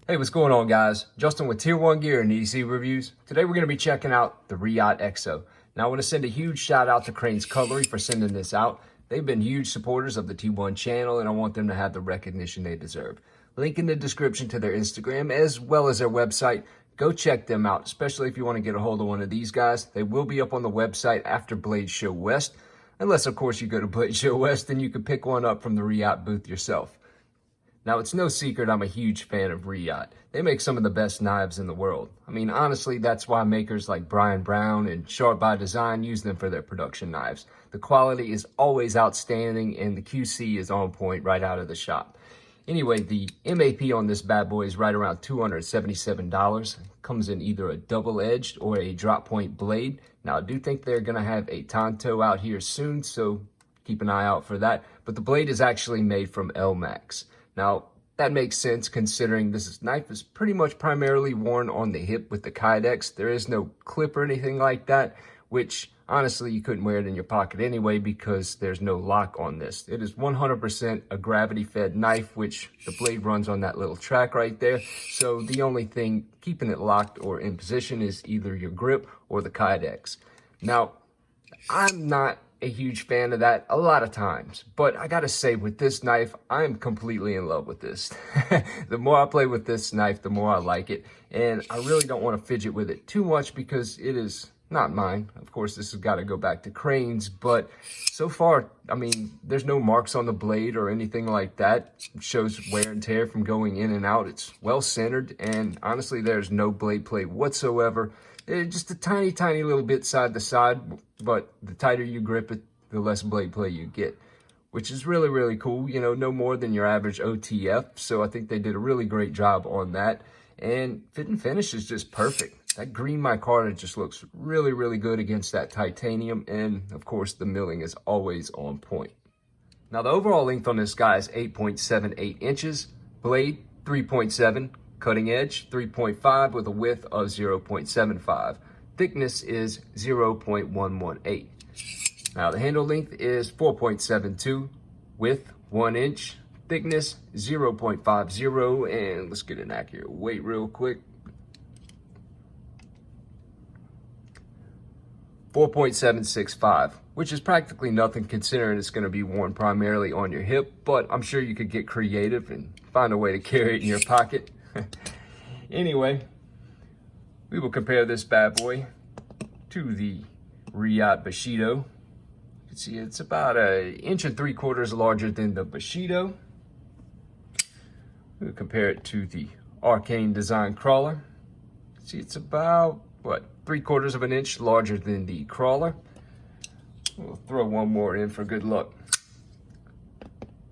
Hey, what's going on, guys? Justin with Tier 1 Gear and EC Reviews. Today we're going to be checking out the Reate EXO. Now I want to send a huge shout out to Crane's Cutlery for sending this out. They've been huge supporters of the T1 channel and I want them to have the recognition they deserve. Link in the description to their Instagram as well as their website. Go check them out, especially if you want to get a hold of one of these guys. They will be up on the website after Blade Show West. Unless, of course, you go to Blade Show West and you can pick one up from the Reate booth yourself. Now, it's no secret I'm a huge fan of Reate. They make some of the best knives in the world. I mean, honestly, that's why makers like Brian Brown and Sharp by Design use them for their production knives. The quality is always outstanding and the QC is on point right out of the shop. Anyway, the MAP on this bad boy is right around $277. Comes in either a double-edged or a drop point blade. Now, I do think they're going to have a Tonto out here soon, so keep an eye out for that. But the blade is actually made from L-Max. Now, that makes sense considering this knife is pretty much primarily worn on the hip with the Kydex. There is no clip or anything like that, which honestly you couldn't wear it in your pocket anyway because there's no lock on this. It is 100% a gravity-fed knife, which the blade runs on that little track right there. So the only thing keeping it locked or in position is either your grip or the Kydex. Now, I'm not a huge fan of that a lot of times, but I gotta say with this knife, I am completely in love with this. The more I play with this knife, the more I like it, and I really don't want to fidget with it too much because it is not mine. Of course, this has got to go back to Crane's, but so far, I mean, there's no marks on the blade or anything like that. It shows wear and tear from going in and out. It's well centered, and honestly, there's no blade play whatsoever. Just a tiny, tiny little bit side to side, but the tighter you grip it, the less blade play you get, which is really, really cool. You know, no more than your average OTF, so I think they did a really great job on that. And fit and finish is just perfect. That green micarta just looks really, really good against that titanium, and of course, the milling is always on point. Now, the overall length on this guy is 8.78 inches, blade 3.7, cutting edge 3.5 with a width of 0.75. Thickness is 0.118. Now the handle length is 4.72, width 1 inch, thickness 0.50, and let's get an accurate weight real quick. 4.765, which is practically nothing considering it's going to be worn primarily on your hip, but I'm sure you could get creative and find a way to carry it in your pocket. Anyway, we will compare this bad boy to the Reate Bushido. You can see it's about 1 3/4 inches larger than the Bushido. We'll compare it to the Arcane Design Crawler. See, it's about, what, 3/4 inch larger than the Crawler. We'll throw one more in for good luck.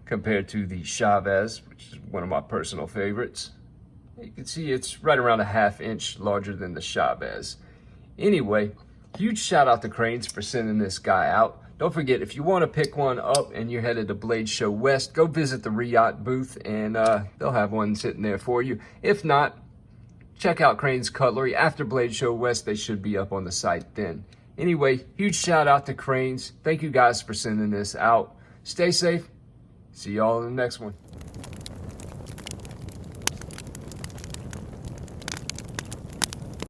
Compared to the Chavez, which is one of my personal favorites. You can see it's right around 1/2 inch larger than the Chavez. Anyway, huge shout out to Crane's for sending this guy out. Don't forget, if you want to pick one up and you're headed to Blade Show West, go visit the Reate booth and they'll have one sitting there for you. If not, check out Crane's Cutlery. After Blade Show West, they should be up on the site then. Anyway, huge shout out to Crane's. Thank you guys for sending this out. Stay safe. See y'all in the next one.